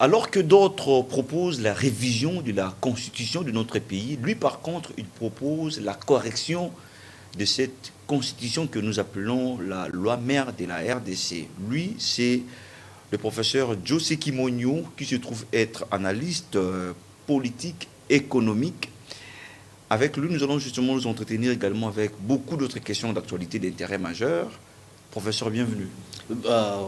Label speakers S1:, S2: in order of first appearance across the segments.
S1: Alors que d'autres proposent la révision de la constitution de notre pays, lui par contre, il propose la correction de cette constitution que nous appelons la loi mère de la RDC. Lui, c'est le professeur José Kimonyo, qui se trouve être analyste politique, économique. Avec lui, nous allons justement nous entretenir également avec beaucoup d'autres questions d'actualité d'intérêt majeur. Professeur, bienvenue.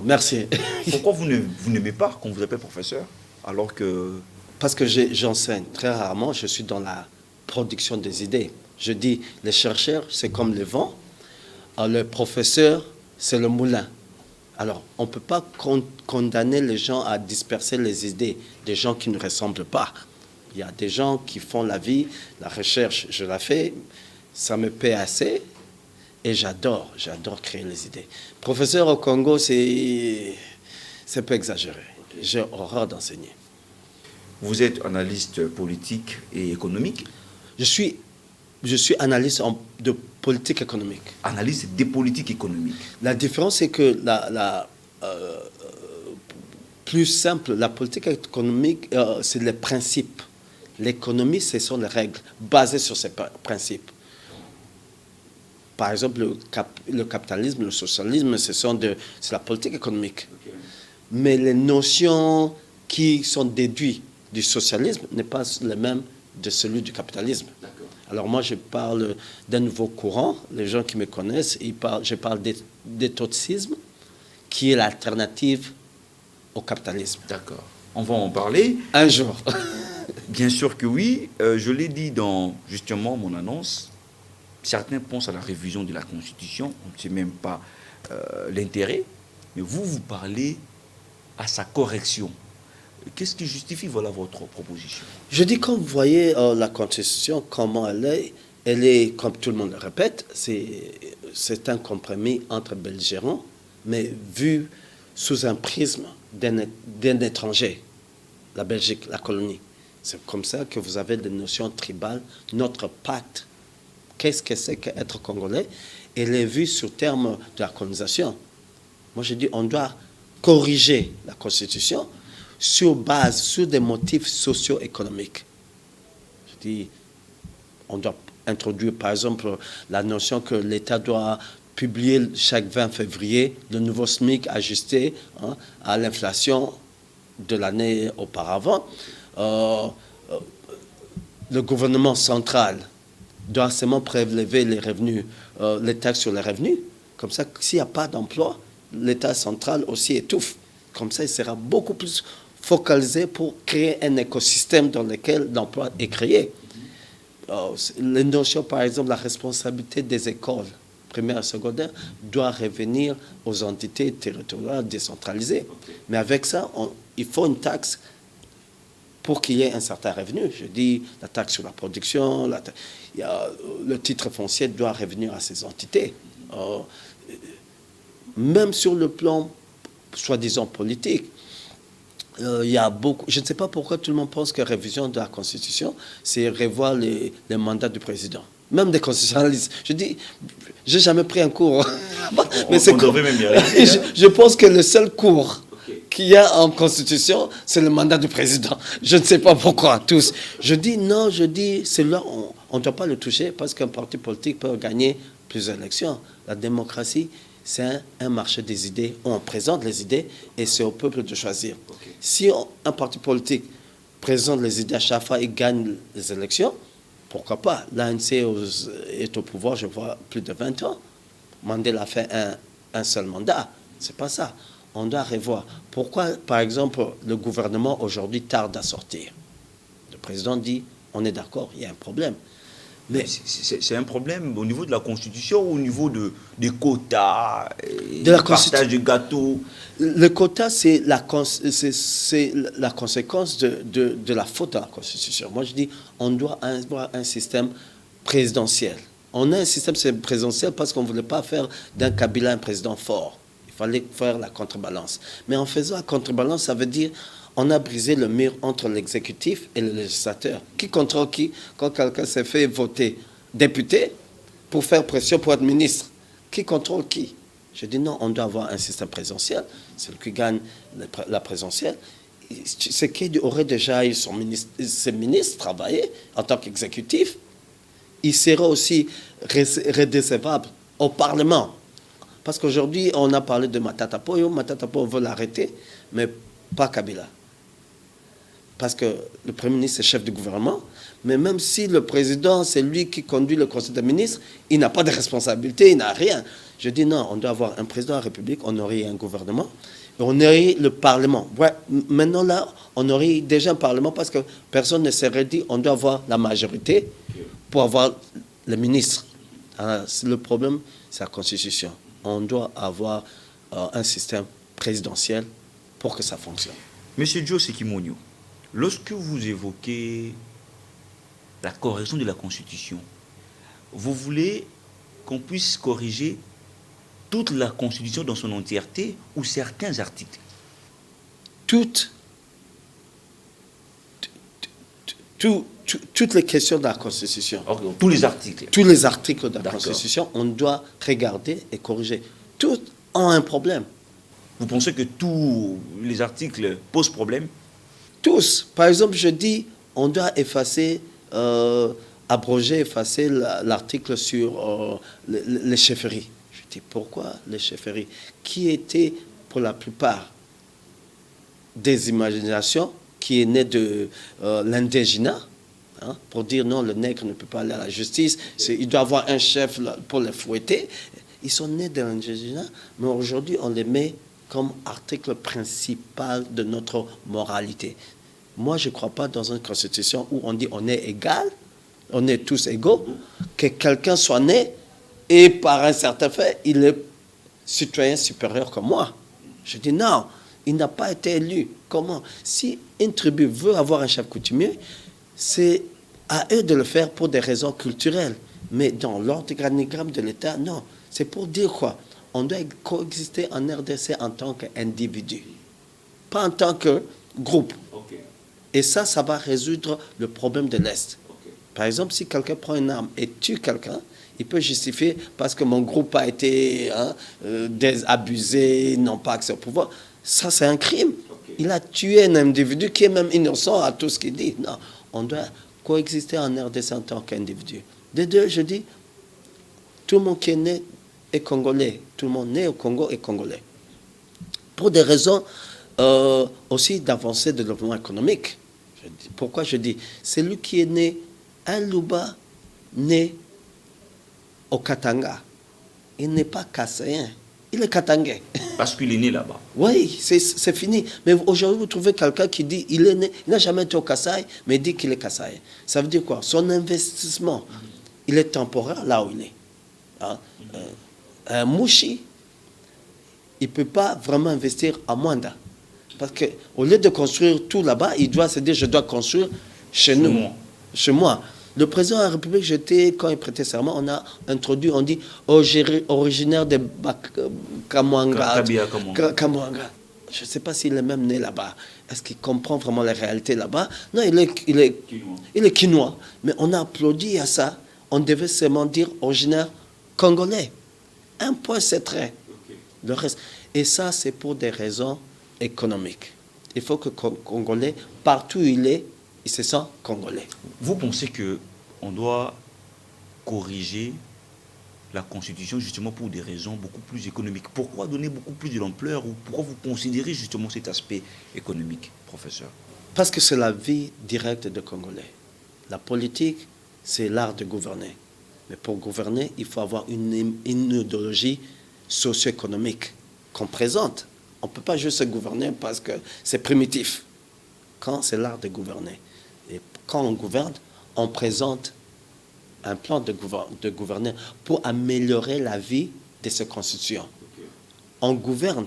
S2: Merci.
S1: Pourquoi vous n'aimez pas qu'on vous appelle professeur alors que...
S2: Parce que j'enseigne très rarement, je suis dans la production des idées. Je dis, les chercheurs, c'est comme le vent, le professeur, c'est le moulin. Alors, on ne peut pas condamner les gens à disperser les idées des gens qui ne ressemblent pas. Il y a des gens qui font la vie, la recherche, je la fais, ça me paie assez. Et j'adore créer les idées. Professeur au Congo, c'est un peu exagéré. J'ai horreur d'enseigner.
S1: Vous êtes analyste politique et économique?
S2: Je suis analyste de politique économique.
S1: Analyste des politiques économiques.
S2: La différence, c'est que plus simple, la politique économique, c'est les principes. L'économie, ce sont les règles basées sur ces principes. Par exemple, le capitalisme, le socialisme, c'est la politique économique. Okay. Mais les notions qui sont déduites du socialisme n'est pas les mêmes de celui du capitalisme. Alors moi, je parle d'un nouveau courant. Les gens qui me connaissent, je parle d'éthicisme, qui est l'alternative au capitalisme.
S1: D'accord. On va en parler.
S2: Un jour.
S1: Bien sûr que oui. Je l'ai dit dans, justement, mon annonce. Certains pensent à la révision de la Constitution, on ne sait même pas l'intérêt, mais vous parlez à sa correction. Qu'est-ce qui justifie votre proposition?
S2: Je dis, comme vous voyez la Constitution, comment elle est, comme tout le monde le répète, c'est un compromis entre belligérants, mais vu sous un prisme d'un étranger, la Belgique, la colonie. C'est comme ça que vous avez des notions tribales, notre pacte. Qu'est-ce que c'est qu'être congolais? Elle est vue sur terme de la colonisation. Moi, je dis, on doit corriger la Constitution sur des motifs socio-économiques. Je dis, on doit introduire, par exemple, la notion que l'État doit publier chaque 20 février le nouveau SMIC ajusté à l'inflation de l'année auparavant. Le gouvernement central doit seulement prélever les revenus, les taxes sur les revenus. Comme ça, s'il n'y a pas d'emploi, l'État central aussi étouffe. Comme ça, il sera beaucoup plus focalisé pour créer un écosystème dans lequel l'emploi est créé. Les notions, par exemple, la responsabilité des écoles primaires et secondaires doit revenir aux entités territoriales décentralisées. Mais avec ça, il faut une taxe pour qu'il y ait un certain revenu. Je dis la taxe sur la production, le titre foncier doit revenir à ces entités. Même sur le plan, soi-disant, politique, il y a beaucoup... Je ne sais pas pourquoi tout le monde pense que la révision de la Constitution, c'est revoir les mandats du président. Même des constitutionnalistes. Je dis, j'ai jamais pris un cours. Mais je pense que le seul cours qu'il y a en Constitution, c'est le mandat du président. Je ne sais pas pourquoi, tous. Je dis non, c'est là, on ne doit pas le toucher parce qu'un parti politique peut gagner plusieurs élections. La démocratie, c'est un marché des idées où on présente les idées et c'est au peuple de choisir. Okay. Si un parti politique présente les idées à chaque fois et gagne les élections, pourquoi pas? L'ANC est au pouvoir, je vois, plus de 20 ans. Mandela a fait un seul mandat. C'est pas ça. On doit revoir. Pourquoi, par exemple, le gouvernement aujourd'hui tarde à sortir? Le président dit, on est d'accord, il y a un problème.
S1: Mais c'est un problème au niveau de la Constitution ou au niveau des quotas, du partage du gâteau?
S2: Le quota, c'est la conséquence de la faute de la Constitution. Moi, je dis, on doit avoir un système présidentiel. On a un système présidentiel parce qu'on ne voulait pas faire d'un Kabila un président fort. Il fallait faire la contrebalance. Mais en faisant la contrebalance, ça veut dire on a brisé le mur entre l'exécutif et le législateur. Qui contrôle qui? Quand quelqu'un s'est fait voter député pour faire pression pour être ministre, qui contrôle qui? Je dis non, on doit avoir un système présidentiel. Celui qui gagne la présidentielle, Tshisekedi aurait déjà eu ses ministres travailler en tant qu'exécutif. Il serait aussi redevable au Parlement. Parce qu'aujourd'hui, on a parlé de Matata Poyo. Matata Poyo veut l'arrêter, mais pas Kabila. Parce que le Premier ministre est chef du gouvernement, mais même si le président, c'est lui qui conduit le Conseil des ministres, il n'a pas de responsabilité, il n'a rien. Je dis non, on doit avoir un président de la République, on aurait un gouvernement, et on aurait le Parlement. Ouais, maintenant là, on aurait déjà un Parlement parce que personne ne serait dit on doit avoir la majorité pour avoir le ministre. Alors, le problème, c'est la Constitution. On doit avoir un système présidentiel pour que ça fonctionne.
S1: Monsieur Joe Sekimonyo, lorsque vous évoquez la correction de la Constitution, vous voulez qu'on puisse corriger toute la Constitution dans son entièreté ou certains articles?
S2: Toutes les questions de la Constitution.
S1: Okay, tous les articles.
S2: Tous les articles de la Constitution, on doit regarder et corriger. Tous ont un problème.
S1: Vous pensez que tous les articles posent problème?
S2: Tous. Par exemple, je dis, on doit effacer, abroger, effacer l'article sur les chefferies. Je dis, pourquoi les chefferies? Qui étaient, pour la plupart, des imaginations qui est né de l'indigénat, hein, pour dire non, le nègre ne peut pas aller à la justice, il doit avoir un chef pour les fouetter. Ils sont nés de l'indigénat, mais aujourd'hui, on les met comme article principal de notre moralité. Moi, je ne crois pas dans une constitution où on dit on est égal, on est tous égaux, que quelqu'un soit né et par un certain fait, il est citoyen supérieur que moi. Je dis non, il n'a pas été élu. Comment? Si une tribu veut avoir un chef coutumier, c'est à eux de le faire pour des raisons culturelles. Mais dans l'organigramme de l'État, non. C'est pour dire quoi? On doit coexister en RDC en tant qu'individu, pas en tant que groupe. Okay. Et ça va résoudre le problème de l'Est. Okay. Par exemple, si quelqu'un prend une arme et tue quelqu'un, il peut justifier parce que mon groupe a été désabusé, n'ont pas accès au pouvoir. Ça, c'est un crime. Okay. Il a tué un individu qui est même innocent à tout ce qu'il dit. Non, on doit coexister en RDC en tant qu'individu. De deux, je dis, tout le monde qui est né est congolais. Tout le monde né au Congo est congolais. Pour des raisons aussi d'avancée de développement économique. Pourquoi je dis? C'est lui qui est né, un Luba, né au Katanga. Il n'est pas kassaïen, il est katangais.
S1: Parce qu'il est né là-bas.
S2: Oui, c'est fini. Mais aujourd'hui, vous trouvez quelqu'un qui dit il est né, il n'a jamais été au Kasaï, mais il dit qu'il est kassaïen. Ça veut dire quoi? Son investissement, il est temporaire là où il est. Hein? Un Mouchi, il ne peut pas vraiment investir à Mwanda. Parce qu'au lieu de construire tout là-bas, il doit se dire je dois construire chez nous, chez moi. Le président de la République, quand il prêtait serment, on a introduit, on dit originaire de Kamwanga. Je ne sais pas s'il est même né là-bas. Est-ce qu'il comprend vraiment la réalité là-bas? Non, il est quinois. Mais on a applaudi à ça. On devait seulement dire originaire congolais. Un point, c'est très. Okay. Le reste. Et ça, c'est pour des raisons économiques. Il faut que le Congolais, partout où il est, il se sent congolais.
S1: Vous pensez qu'on doit corriger la Constitution justement pour des raisons beaucoup plus économiques? Pourquoi donner beaucoup plus de l'ampleur ou pourquoi vous considérez justement cet aspect économique, professeur?
S2: Parce que c'est la vie directe des Congolais. La politique, c'est l'art de gouverner. Mais pour gouverner, il faut avoir une idéologie socio-économique qu'on présente. On ne peut pas juste gouverner parce que c'est primitif. Quand c'est l'art de gouverner. Et quand on gouverne, on présente un plan de gouverner pour améliorer la vie de ses constituants. Okay. On gouverne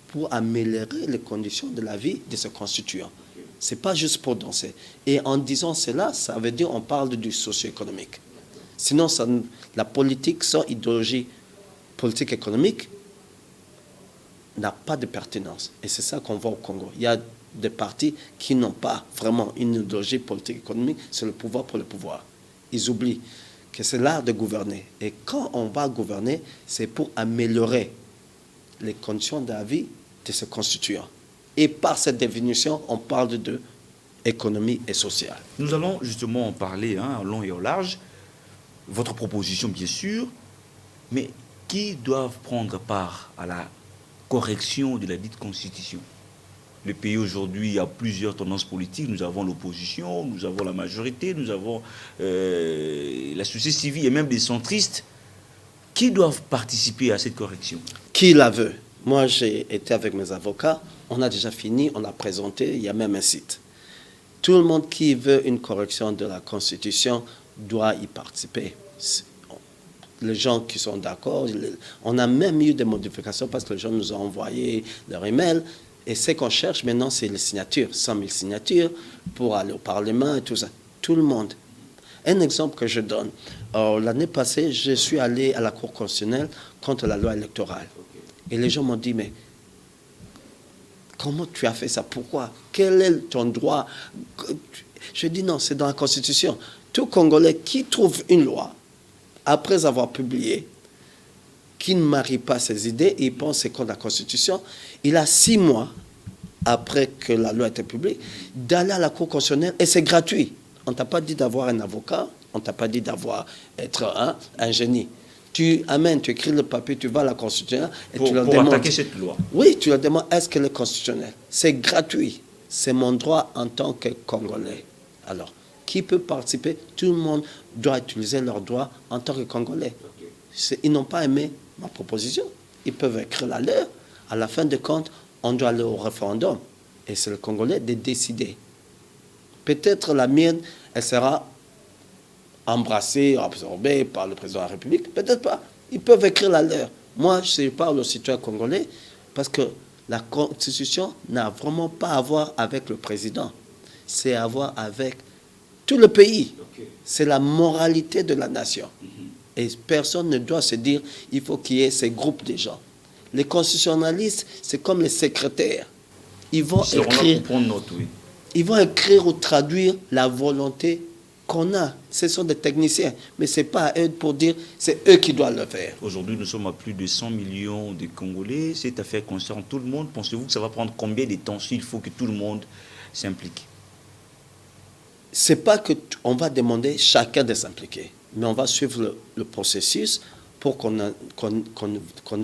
S2: pour améliorer les conditions de la vie de ses constituants. Okay. Ce n'est pas juste pour danser. Et en disant cela, ça veut dire qu'on parle du socio-économique. Sinon, la politique sans idéologie politique économique n'a pas de pertinence. Et c'est ça qu'on voit au Congo. Il y a des partis qui n'ont pas vraiment une idéologie politique économique, c'est le pouvoir pour le pouvoir. Ils oublient que c'est l'art de gouverner. Et quand on va gouverner, c'est pour améliorer les conditions de la vie de ses constituants. Et par cette définition, on parle de économie et sociale.
S1: Nous allons justement en parler en long et en large. Votre proposition, bien sûr, mais qui doivent prendre part à la correction de la dite constitution? Le pays aujourd'hui a plusieurs tendances politiques. Nous avons l'opposition, nous avons la majorité, nous avons la société civile et même des centristes. Qui doivent participer à cette correction?
S2: Qui la veut? Moi, j'ai été avec mes avocats. On a déjà fini, on a présenté, il y a même un site. Tout le monde qui veut une correction de la Constitution doit y participer. Les gens qui sont d'accord, on a même eu des modifications parce que les gens nous ont envoyé leur email. Et ce qu'on cherche maintenant, c'est les signatures, 100 000 signatures pour aller au Parlement et tout ça. Tout le monde. Un exemple que je donne. L'année passée, je suis allé à la Cour constitutionnelle contre la loi électorale. Et les gens m'ont dit, mais comment tu as fait ça? Pourquoi? Quel est ton droit? Je dis non, c'est dans la Constitution. Tout Congolais qui trouve une loi, après avoir publié, qui ne marie pas ses idées, et il pense que c'est contre la Constitution, il a 6 mois, après que la loi a été publiée, d'aller à la Cour constitutionnelle, et c'est gratuit. On ne t'a pas dit d'avoir un avocat, on ne t'a pas dit d'être un génie. Tu amènes, tu écris le papier, tu vas à la Constitution et tu leur demandes. Pour
S1: attaquer cette loi.
S2: Oui, tu leur demandes, est-ce qu'elle est constitutionnelle? C'est gratuit. C'est mon droit en tant que Congolais. Alors, qui peut participer? Tout le monde doit utiliser leur droit en tant que Congolais. Ils n'ont pas aimé ma proposition. Ils peuvent écrire la leur. À la fin de compte, on doit aller au référendum. Et c'est le Congolais de décider. Peut-être la mienne, elle sera embrassée, absorbée par le président de la République. Peut-être pas. Ils peuvent écrire la leur. Moi, je parle aux citoyens congolais parce que la Constitution n'a vraiment pas à voir avec le président. C'est à voir avec tout le pays. C'est la moralité de la nation. Et personne ne doit se dire il faut qu'il y ait ces groupes de gens. Les constitutionnalistes, c'est comme les secrétaires. Ils vont écrire ou traduire la volonté qu'on a. Ce sont des techniciens. Mais ce n'est pas à eux pour dire c'est eux qui doivent le faire.
S1: Aujourd'hui, nous sommes à plus de 100 millions de Congolais. Cette affaire concerne tout le monde. Pensez-vous que ça va prendre combien de temps s'il faut que tout le monde s'implique?
S2: C'est pas qu'on va demander chacun de s'impliquer, mais on va suivre le processus pour qu'on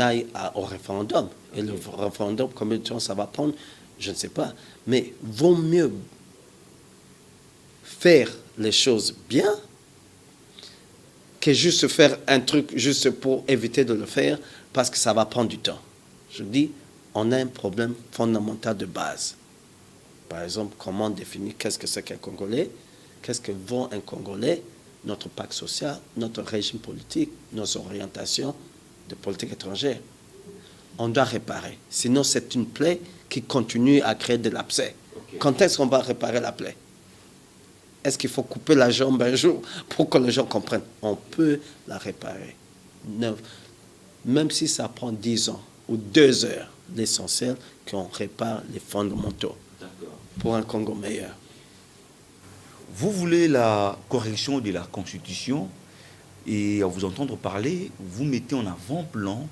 S2: aille au référendum. Et le référendum, combien de temps ça va prendre, je ne sais pas. Mais vaut mieux faire les choses bien que juste faire un truc juste pour éviter de le faire parce que ça va prendre du temps. Je dis, on a un problème fondamental de base. Par exemple, comment définir qu'est-ce que c'est qu'un Congolais, qu'est-ce que vaut un Congolais, notre pacte social, notre régime politique, nos orientations de politique étrangère. On doit réparer. Sinon, c'est une plaie qui continue à créer de l'abcès. Quand est-ce qu'on va réparer la plaie? Est-ce qu'il faut couper la jambe un jour pour que les gens comprennent? On peut la réparer. Même si ça prend 10 ans ou 2 heures, l'essentiel, qu'on répare les fondamentaux pour un Congo meilleur.
S1: Vous voulez la correction de la Constitution et à vous entendre parler, vous mettez en avant-plan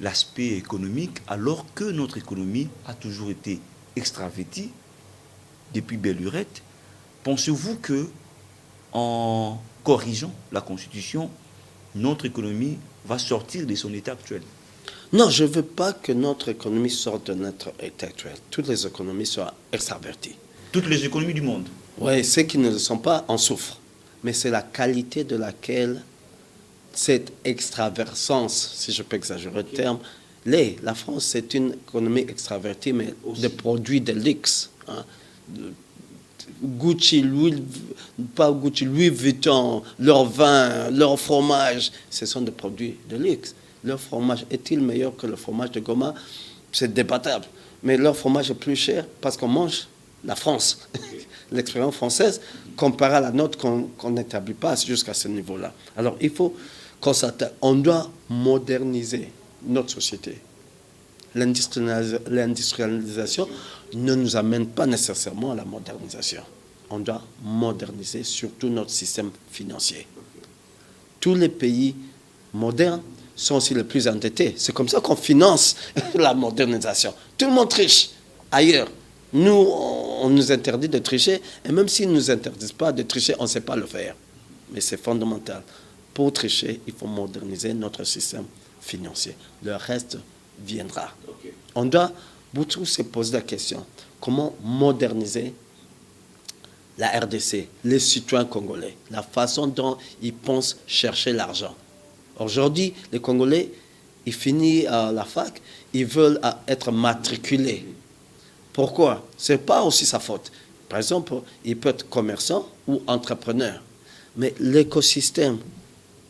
S1: l'aspect économique alors que notre économie a toujours été extravertie depuis belle lurette. Pensez-vous que en corrigeant la Constitution, notre économie va sortir de son état actuel?
S2: Non, je ne veux pas que notre économie sorte de notre état actuel. Toutes les économies soient extraverties.
S1: Toutes les économies du monde?
S2: Oui, ceux qui ne le sont pas en souffrent. Mais c'est la qualité de laquelle cette extraversance, si je peux exagérer le terme, la France, c'est une économie extravertie, mais de produits de luxe. Hein. Gucci, Louis Vuitton, leur vin, leur fromage, ce sont des produits de luxe. Leur fromage est-il meilleur que le fromage de Goma? C'est débattable. Mais leur fromage est plus cher parce qu'on mange la France. L'expérience française comparée à la nôtre qu'on n'établit pas jusqu'à ce niveau-là. Alors, il faut constater, on doit moderniser notre société. L'industrialisation ne nous amène pas nécessairement à la modernisation. On doit moderniser surtout notre système financier. Tous les pays modernes sont aussi les plus endettés. C'est comme ça qu'on finance la modernisation. Tout le monde triche. ailleurs. Nous, on nous interdit de tricher, et même s'ils ne nous interdisent pas de tricher, on ne sait pas le faire. Mais c'est fondamental. Pour tricher, il faut moderniser notre système financier. Le reste viendra. Okay. On doit beaucoup se poser la question, comment moderniser la RDC, les citoyens congolais, la façon dont ils pensent chercher l'argent. Aujourd'hui, les Congolais, ils finissent à la fac, ils veulent être matriculés. Pourquoi? Ce n'est pas aussi sa faute. Par exemple, il peut être commerçant ou entrepreneur. Mais l'écosystème,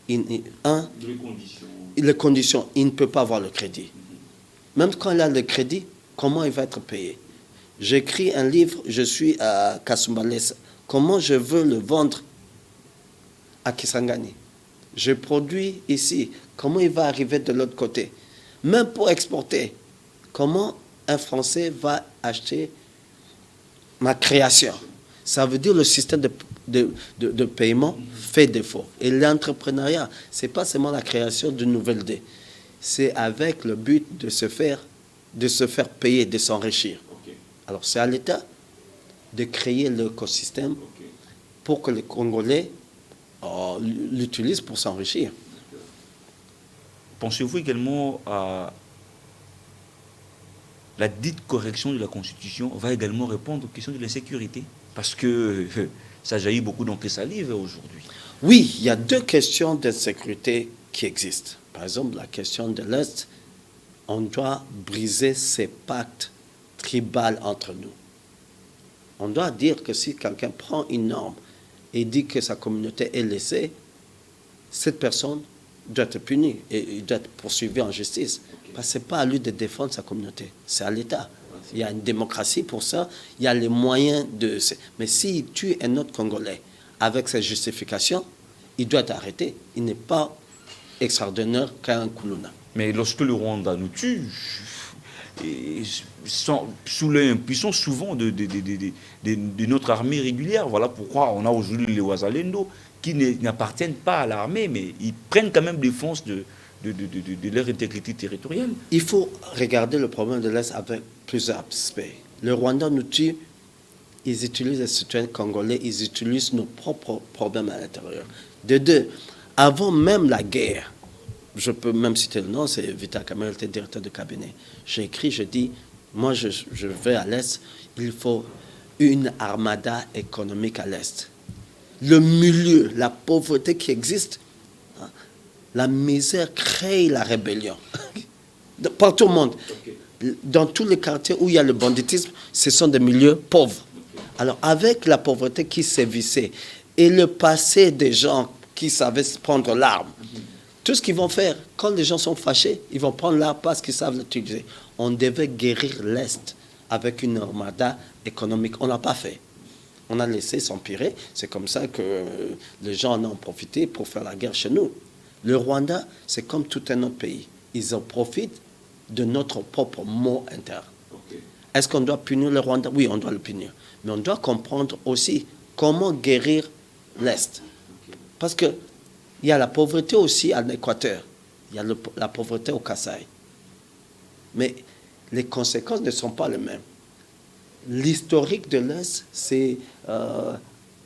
S2: les conditions, il ne peut pas avoir le crédit. Même quand il a le crédit, comment il va être payé? J'écris un livre, je suis à Kasumbalesa. Comment je veux le vendre à Kisangani? Je produis ici. Comment il va arriver de l'autre côté? Même pour exporter, comment un Français va acheter ma création? Ça veut dire le système de paiement fait défaut. Et l'entrepreneuriat, ce n'est pas seulement la création d'une nouvelle idée. C'est avec le but de se faire payer, de s'enrichir. Okay. Alors c'est à l'État de créer l'écosystème pour que les Congolais l'utilisent pour s'enrichir.
S1: Pensez-vous également à la dite correction de la Constitution va également répondre aux questions de l'insécurité? Parce que ça jaillit beaucoup dans les salives aujourd'hui.
S2: Oui, il y a deux questions d'insécurité qui existent. Par exemple, la question de l'Est, on doit briser ces pactes tribaux entre nous. On doit dire que si quelqu'un prend une norme et dit que sa communauté est laissée, cette personne doit être punie et il doit être poursuivi en justice. Parce que ce n'est pas à lui de défendre sa communauté, c'est à l'État. Il y a une démocratie pour ça, il y a les moyens de... Mais s'il tue un autre Congolais avec ses justifications, il doit être arrêté. Il n'est pas extraordinaire qu'un Kuluna.
S1: Mais lorsque le Rwanda nous tue, sous l'impuissance souvent de notre armée régulière, voilà pourquoi on a aujourd'hui les Wazalendo qui n'appartiennent pas à l'armée, mais ils prennent quand même défense de leur intégrité territoriale.
S2: Il faut regarder le problème de l'Est avec plusieurs aspects. Le Rwanda nous tue, ils utilisent les citoyens congolais, ils utilisent nos propres problèmes à l'intérieur. De deux, avant même la guerre, je peux même citer le nom, c'est Vital Kamerhe, le directeur de cabinet. J'ai écrit, je dis, moi je vais à l'Est, il faut une armada économique à l'Est. Le milieu, la pauvreté qui existe, la misère crée la rébellion. Partout au monde. Dans tous les quartiers où il y a le banditisme, ce sont des milieux pauvres. Alors, avec la pauvreté qui sévissait et le passé des gens qui savaient prendre l'arme, tout ce qu'ils vont faire, quand les gens sont fâchés, ils vont prendre l'arme parce qu'ils savent l'utiliser. On devait guérir l'Est avec une armada économique. On ne l'a pas fait. On a laissé s'empirer. C'est comme ça que les gens en ont profité pour faire la guerre chez nous. Le Rwanda, c'est comme tout un autre pays. Ils en profitent de notre propre mot interne. Okay. Est-ce qu'on doit punir le Rwanda? Oui, on doit le punir. Mais on doit comprendre aussi comment guérir l'Est. Okay. Parce qu'il y a la pauvreté aussi à l'Équateur. Il y a la pauvreté au Kasaï. Mais les conséquences ne sont pas les mêmes. L'historique de l'Est, c'est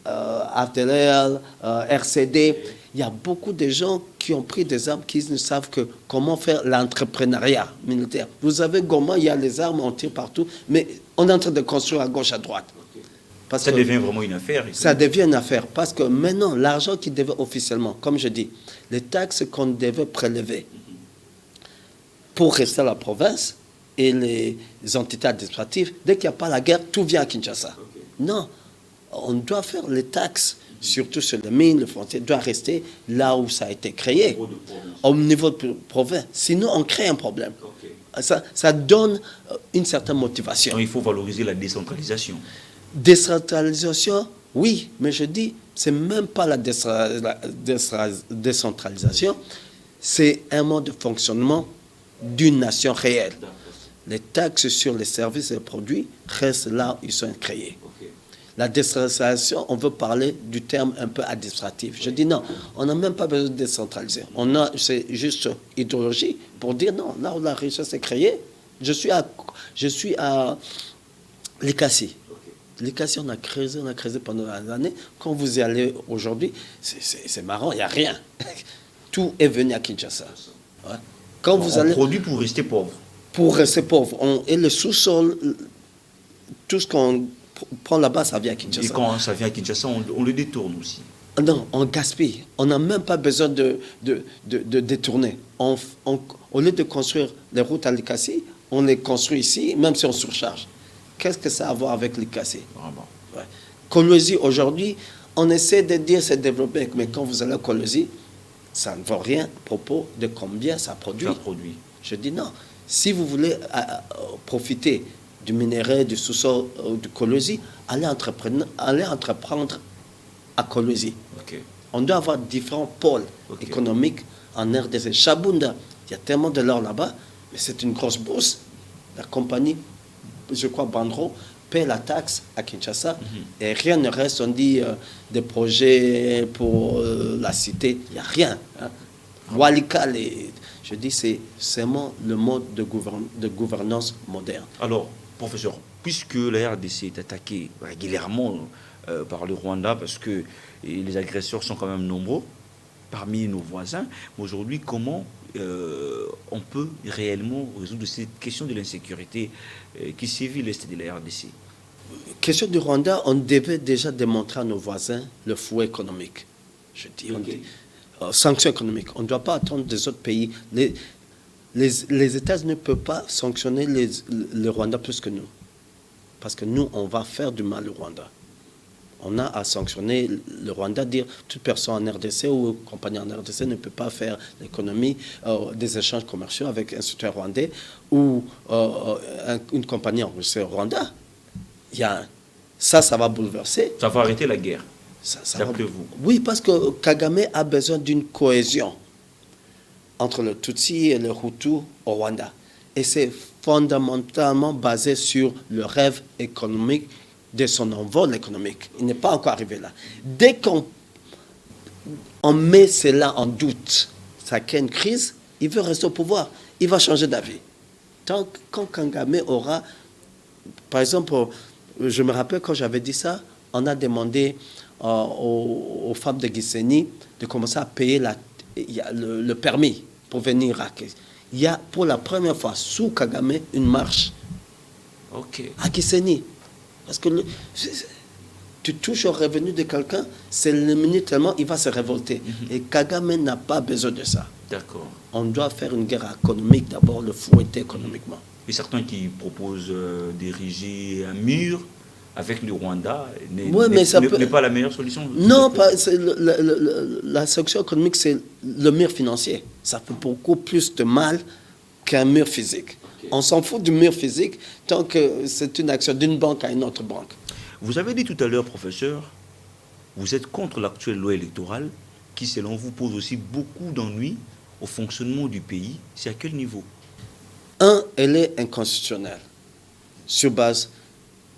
S2: AFDLR, RCD. Il y a beaucoup de gens qui ont pris des armes, qui ne savent que comment faire l'entrepreneuriat militaire. Vous savez, Goma, il y a les armes, on tire partout, mais on est en train de construire à gauche, à droite.
S1: Parce ça devient vraiment une affaire.
S2: Ça devient une affaire, parce que maintenant, l'argent qui devait officiellement, comme je dis, les taxes qu'on devait prélever pour rester à la province et les entités administratives, dès qu'il n'y a pas la guerre, tout vient à Kinshasa. Non, on doit faire les taxes, surtout sur les mines, le foncier, doit rester là où ça a été créé, au niveau de province. Sinon, on crée un problème. Ça donne une certaine motivation.
S1: Donc, il faut valoriser la décentralisation.
S2: Décentralisation, oui, mais je dis, c'est même pas la décentralisation, c'est un mode de fonctionnement d'une nation réelle. Les taxes sur les services et les produits restent là où ils sont créés. La décentralisation, on veut parler du terme un peu administratif. Je dis non, on n'a même pas besoin de décentraliser. C'est juste idéologie pour dire non, là où la richesse est créée, je suis à Les cassis.
S1: Ok.
S2: Les cassis, on a creusé pendant des années. Quand vous y allez aujourd'hui, c'est marrant, il n'y a rien. Tout est venu à Kinshasa. Ouais. Quand vous allez...
S1: produit pour rester pauvre.
S2: Pour rester pauvre. Et le sous-sol, tout ce qu'on prend là-bas, ça vient à Kinshasa.
S1: Et quand ça vient à Kinshasa, on le détourne aussi.
S2: Non, on gaspille. On n'a même pas besoin de détourner. Au lieu de construire les routes à l'Ikassi, on les construit ici, même si on surcharge. Qu'est-ce que ça a à voir avec l'Ikassi?
S1: Vraiment.
S2: Ouais. Kolwezi, aujourd'hui, on essaie de dire c'est développé, mais quand vous allez à Kolwezi, ça ne vaut rien à propos de combien ça produit. Je dis non. Si vous voulez profiter du minerai, du sous-sol, du Kolwezi, allez entreprendre à Kolwezi.
S1: Okay.
S2: On doit avoir différents pôles économiques en RDC. Chabunda, il y a tellement de l'or là-bas, mais c'est une grosse bourse. La compagnie, je crois, Bandro, paie la taxe à Kinshasa et rien ne reste. On dit des projets pour la cité, il n'y a rien. Hein. Walika, je dis, c'est seulement le mode de gouvernance moderne.
S1: Alors, professeur, puisque la RDC est attaquée régulièrement par le Rwanda, parce que les agresseurs sont quand même nombreux parmi nos voisins, aujourd'hui, comment on peut réellement résoudre cette question de l'insécurité qui sévit l'Est de la RDC?
S2: Question du Rwanda, on devait déjà démontrer à nos voisins le fouet économique. Je dis, sanctions économiques. On ne doit pas attendre des autres pays. Les États-Unis ne peuvent pas sanctionner le Rwanda plus que nous. Parce que nous, on va faire du mal au Rwanda. On a à sanctionner le Rwanda, dire toute personne en RDC ou compagnie en RDC ne peut pas faire l'économie des échanges commerciaux avec un citoyen rwandais ou une compagnie en Russie au Rwanda. Ça va bouleverser.
S1: Ça va arrêter la guerre.
S2: D'après vous? Oui, parce que Kagame a besoin d'une cohésion entre le Tutsi et le Hutu au Rwanda. Et c'est fondamentalement basé sur le rêve économique de son envol économique. Il n'est pas encore arrivé là. Dès qu'on met cela en doute, ça crée une crise, il veut rester au pouvoir, il va changer d'avis. Quand Kagame aura... Par exemple, je me rappelle quand j'avais dit ça, on a demandé aux femmes de Gisenyi de commencer à payer le permis pour venir à... Il y a pour la première fois sous Kagame une marche à Gisenyi. Parce que tu touches au revenu de quelqu'un, c'est éliminé tellement, il va se révolter. Et Kagame n'a pas besoin de ça.
S1: D'accord.
S2: On doit faire une guerre économique, d'abord le fouetter économiquement.
S1: Et certains qui proposent d'ériger un mur avec le Rwanda n'est pas la meilleure solution?
S2: Non, la sanction économique, c'est le mur financier. Ça fait beaucoup plus de mal qu'un mur physique. On s'en fout du mur physique tant que c'est une action d'une banque à une autre banque.
S1: Vous avez dit tout à l'heure, professeur, vous êtes contre l'actuelle loi électorale qui, selon vous, pose aussi beaucoup d'ennuis au fonctionnement du pays. C'est à quel niveau?
S2: Elle est inconstitutionnelle. Sur base,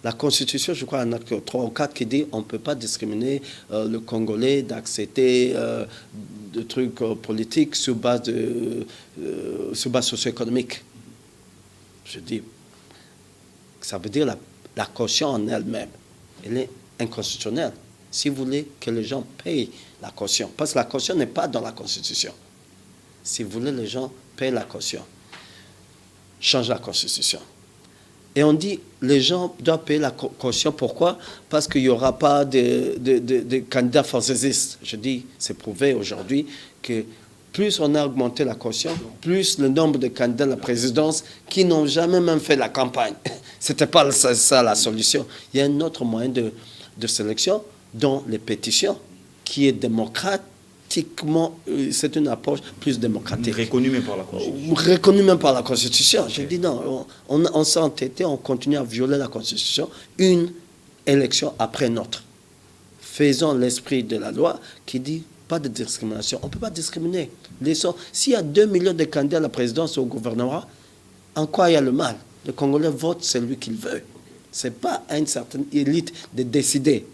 S2: la Constitution, je crois, en article 3 ou 4 qui dit on ne peut pas discriminer le Congolais d'accepter de trucs politiques sur base socio-économique. Je dis, ça veut dire la caution en elle-même. Elle est inconstitutionnelle. Si vous voulez que les gens payent la caution, parce que la caution n'est pas dans la Constitution. Si vous voulez les gens payent la caution, change la Constitution. Et on dit, les gens doivent payer la caution. Pourquoi? Parce qu'il n'y aura pas de candidats fantaisistes. Je dis, c'est prouvé aujourd'hui que plus on a augmenté la caution, plus le nombre de candidats à la présidence qui n'ont jamais même fait la campagne. Ce n'était pas ça la solution. Il y a un autre moyen de sélection, dont les pétitions, qui est démocratiquement, c'est une approche plus démocratique.
S1: Reconnue même par la Constitution.
S2: Reconnue même par la Constitution. Okay. J'ai dit non, on s'est entêté, on continue à violer la Constitution, une élection après une autre. Faisons l'esprit de la loi qui dit pas de discrimination. On ne peut pas discriminer. S'il y a 2 millions de candidats à la présidence ou au gouvernement, en quoi il y a le mal? Le Congolais vote celui qu'il veut. Ce n'est pas à une certaine élite de décider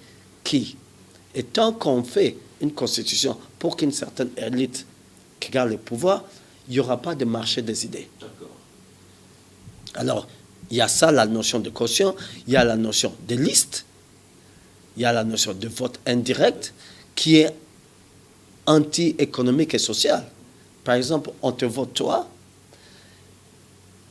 S2: qui. Et tant qu'on fait une constitution pour qu'une certaine élite qui garde le pouvoir, il n'y aura pas de marché des idées. Alors, Il y a ça, la notion de caution, il y a la notion de liste, il y a la notion de vote indirect qui est anti-économique et social. Par exemple, on te vote toi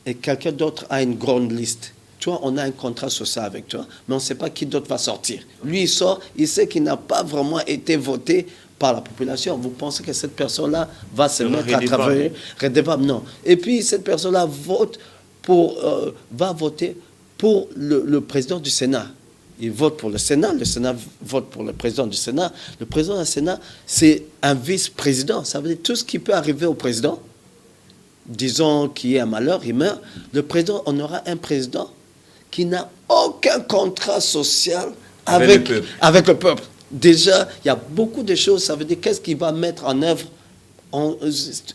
S2: et quelqu'un d'autre a une grande liste. Toi, on a un contrat social avec toi, mais on ne sait pas qui d'autre va sortir. Lui, il sort, il sait qu'il n'a pas vraiment été voté par la population. Vous pensez que cette personne-là va se mettre à travailler redevable? Non. Et puis, cette personne-là va voter pour le président du Sénat. Il vote pour le Sénat vote pour le président du Sénat. Le président du Sénat, c'est un vice-président. Ça veut dire tout ce qui peut arriver au président, disons qu'il y ait un malheur, il meurt, le président, on aura un président qui n'a aucun contrat social avec le peuple. Déjà, il y a beaucoup de choses, ça veut dire qu'est-ce qu'il va mettre en œuvre.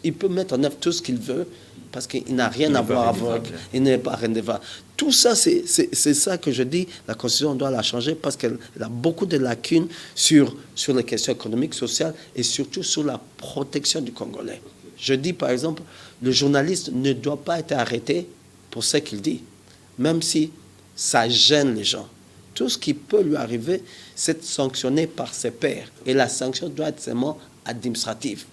S2: Il peut mettre en œuvre tout ce qu'il veut, parce qu'il n'a rien à voir avec, il n'est pas redevable. Tout ça, c'est ça que je dis, la Constitution, on doit la changer, parce qu'elle a beaucoup de lacunes sur les questions économiques, sociales, et surtout sur la protection du Congolais. Je dis, par exemple, le journaliste ne doit pas être arrêté pour ce qu'il dit, même si ça gêne les gens. Tout ce qui peut lui arriver, c'est sanctionné par ses pairs. Et la sanction doit être seulement administrative.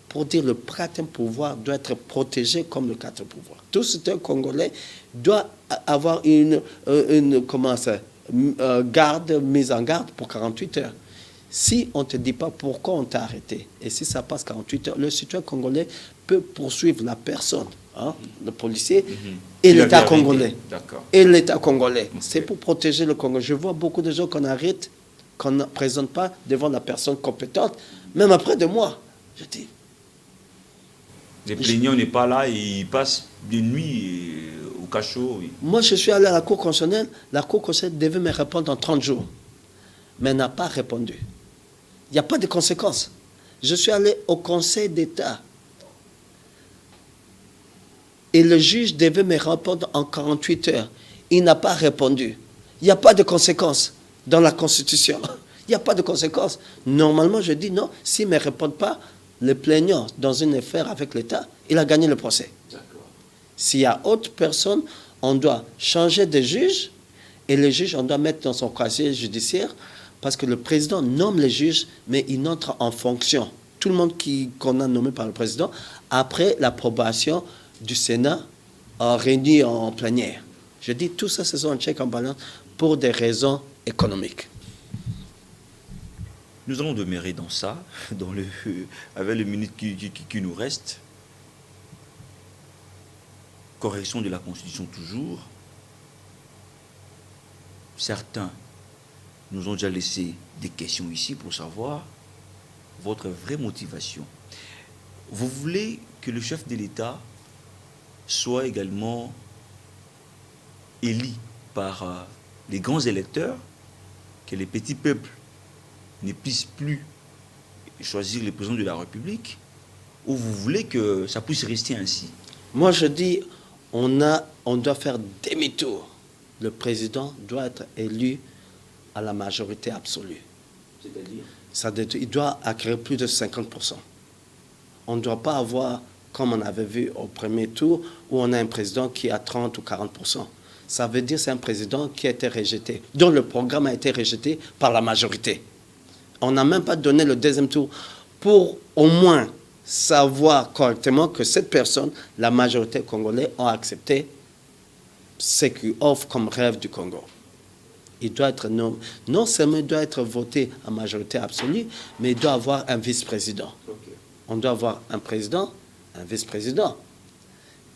S2: Pour dire le quatrième pouvoir doit être protégé comme le quatrième pouvoir. Tout citoyen congolais doit avoir une mise en garde pour 48 heures. Si on ne te dit pas pourquoi on t'a arrêté, et si ça passe 48 heures, le citoyen congolais peut poursuivre la personne, le policier, et l'État congolais. Et l'État congolais. Okay. C'est pour protéger le Congo. Je vois beaucoup de gens qu'on arrête, qu'on ne présente pas devant la personne compétente, même après 2 mois. Je dis...
S1: Les plaignants n'est pas là, ils passent des nuits au cachot. Oui.
S2: Moi, je suis allé à la Cour constitutionnelle. La Cour constitutionnelle devait me répondre en 30 jours. Mais elle n'a pas répondu. Il n'y a pas de conséquences. Je suis allé au Conseil d'État. Et le juge devait me répondre en 48 heures. Il n'a pas répondu. Il n'y a pas de conséquences dans la Constitution. Il n'y a pas de conséquences. Normalement, je dis non, s'il ne me répond pas, le plaignant dans une affaire avec l'État, il a gagné le procès. S'il y a autre personne, on doit changer de juge, et le juge, on doit mettre dans son casier judiciaire, parce que le président nomme les juges, mais il entre en fonction. Tout le monde qu'on a nommé par le président, après l'approbation du Sénat, réuni en plénière. Je dis, tout ça, ce sont un check en balance pour des raisons économiques.
S1: Nous allons demeurer dans ça, avec les minutes qui nous restent. Correction de la Constitution toujours. Certains nous ont déjà laissé des questions ici pour savoir votre vraie motivation. Vous voulez que le chef de l'État soit également élu par les grands électeurs, que les petits peuples ne puissent plus choisir le président de la République, ou vous voulez que ça puisse rester ainsi?
S2: Moi, je dis, on doit faire demi-tour. Le président doit être élu à la majorité absolue. C'est-à-dire, il doit acquérir plus de 50%. On ne doit pas avoir, comme on avait vu au premier tour, où on a un président qui a 30 ou 40%. Ça veut dire que c'est un président qui a été rejeté, dont le programme a été rejeté par la majorité. On n'a même pas donné le deuxième tour pour au moins savoir correctement que cette personne, la majorité congolaise, a accepté ce qu'il offre comme rêve du Congo. Il doit être non seulement il doit être voté à majorité absolue, mais il doit avoir un vice-président. Okay. On doit avoir un président, un vice-président.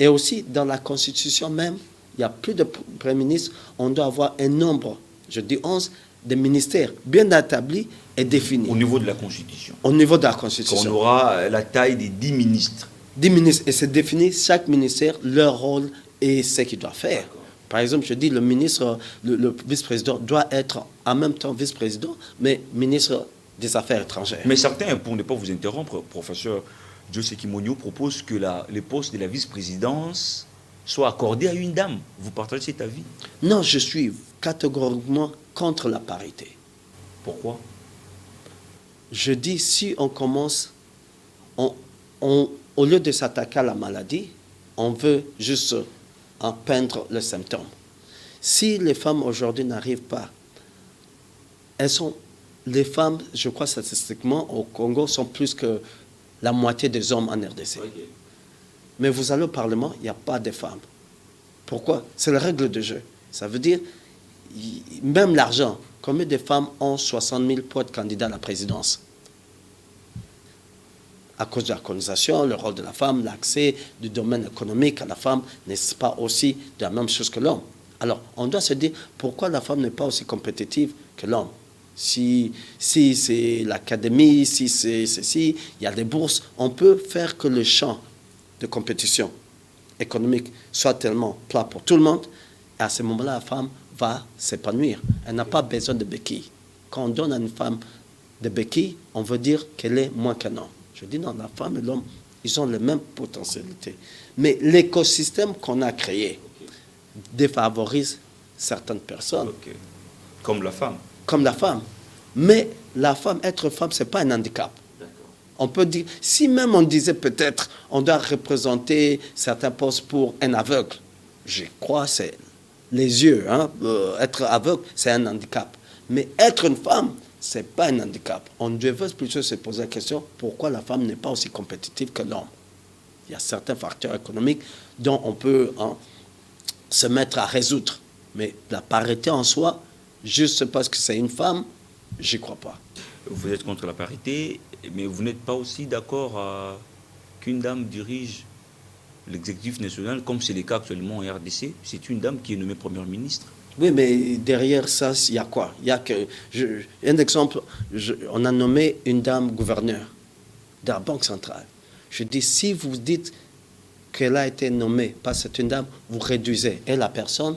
S2: Et aussi, dans la Constitution même, il n'y a plus de Premier ministre, on doit avoir un nombre, je dis 11, de ministères bien établis et définis.
S1: Au niveau de la Constitution.
S2: Au niveau de la Constitution.
S1: On aura la taille des 10 ministres.
S2: 10 ministres, et c'est défini, chaque ministère, leur rôle et ce qu'il doit faire. Par exemple, je dis le ministre, le vice-président doit être en même temps vice-président, mais ministre des Affaires étrangères.
S1: Mais certains, pour ne pas vous interrompre, professeur José Kimonio propose que le poste de la vice-présidence soit accordé à une dame. Vous partagez cet avis?
S2: Non, je suis catégoriquement contre la parité.
S1: Pourquoi?
S2: Je dis, si on commence, au lieu de s'attaquer à la maladie, on veut juste à peindre le symptôme. Si les femmes aujourd'hui n'arrivent pas, les femmes, je crois statistiquement, au Congo, sont plus que la moitié des hommes en RDC. Okay. Mais vous allez au Parlement, il n'y a pas de femmes. Pourquoi? C'est la règle de jeu. Ça veut dire, même l'argent, combien de femmes ont 60 000 pour être candidats à la présidence? À cause de la colonisation, le rôle de la femme, l'accès du domaine économique à la femme n'est pas aussi de la même chose que l'homme. Alors, on doit se dire, pourquoi la femme n'est pas aussi compétitive que l'homme? Si c'est l'académie, si c'est ceci, il y a des bourses, on peut faire que le champ de compétition économique soit tellement plat pour tout le monde, et à ce moment-là, la femme va s'épanouir. Elle n'a pas besoin de béquilles. Quand on donne à une femme des béquilles, on veut dire qu'elle est moins qu'un homme. Je dis non, la femme et l'homme, ils ont les mêmes potentialités. Mais l'écosystème qu'on a créé défavorise certaines personnes.
S1: Okay. Comme la femme.
S2: Comme la femme. Mais la femme, être femme, ce n'est pas un handicap. On peut dire, si même on disait peut-être, on doit représenter certains postes pour un aveugle, je crois c'est les yeux. Hein? Être aveugle, c'est un handicap. Mais être une femme, ce n'est pas un handicap. On devrait plutôt se poser la question, pourquoi la femme n'est pas aussi compétitive que l'homme? Il y a certains facteurs économiques dont on peut se mettre à résoudre. Mais la parité en soi, juste parce que c'est une femme, j'y crois pas.
S1: Vous êtes contre la parité, mais vous n'êtes pas aussi d'accord qu'une dame dirige l'exécutif national, comme c'est le cas actuellement en RDC. C'est une dame qui est nommée première ministre.
S2: Oui, mais derrière ça, il y a quoi? Il y a que, un exemple, on a nommé une dame gouverneur de la Banque centrale. Je dis, si vous dites qu'elle a été nommée parce que c'est une dame, vous réduisez et la personne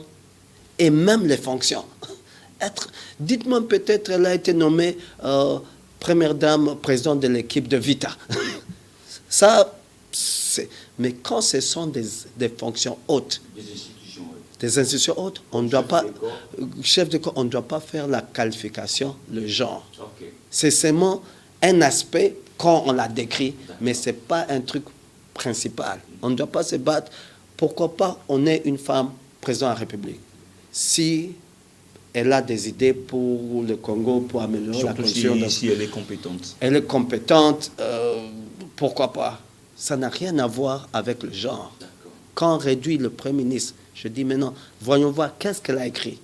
S2: et même les fonctions. Dites-moi peut-être elle a été nommée première dame, présidente de l'équipe de Vita. Ça, mais quand ce sont des fonctions hautes, des institutions hautes, on ne doit pas, chef de corps, on ne doit pas faire la qualification, le genre. Okay. C'est seulement un aspect quand on l'a décrit, mais ce n'est pas un truc principal. On ne doit pas se battre. Pourquoi pas on est une femme présidente de la République? Si elle a des idées pour le Congo, pour améliorer la condition.
S1: Si elle est compétente.
S2: Elle est compétente, pourquoi pas? Ça n'a rien à voir avec le genre. Quand on réduit le Premier ministre, je dis maintenant, voyons voir qu'est-ce qu'elle a écrit.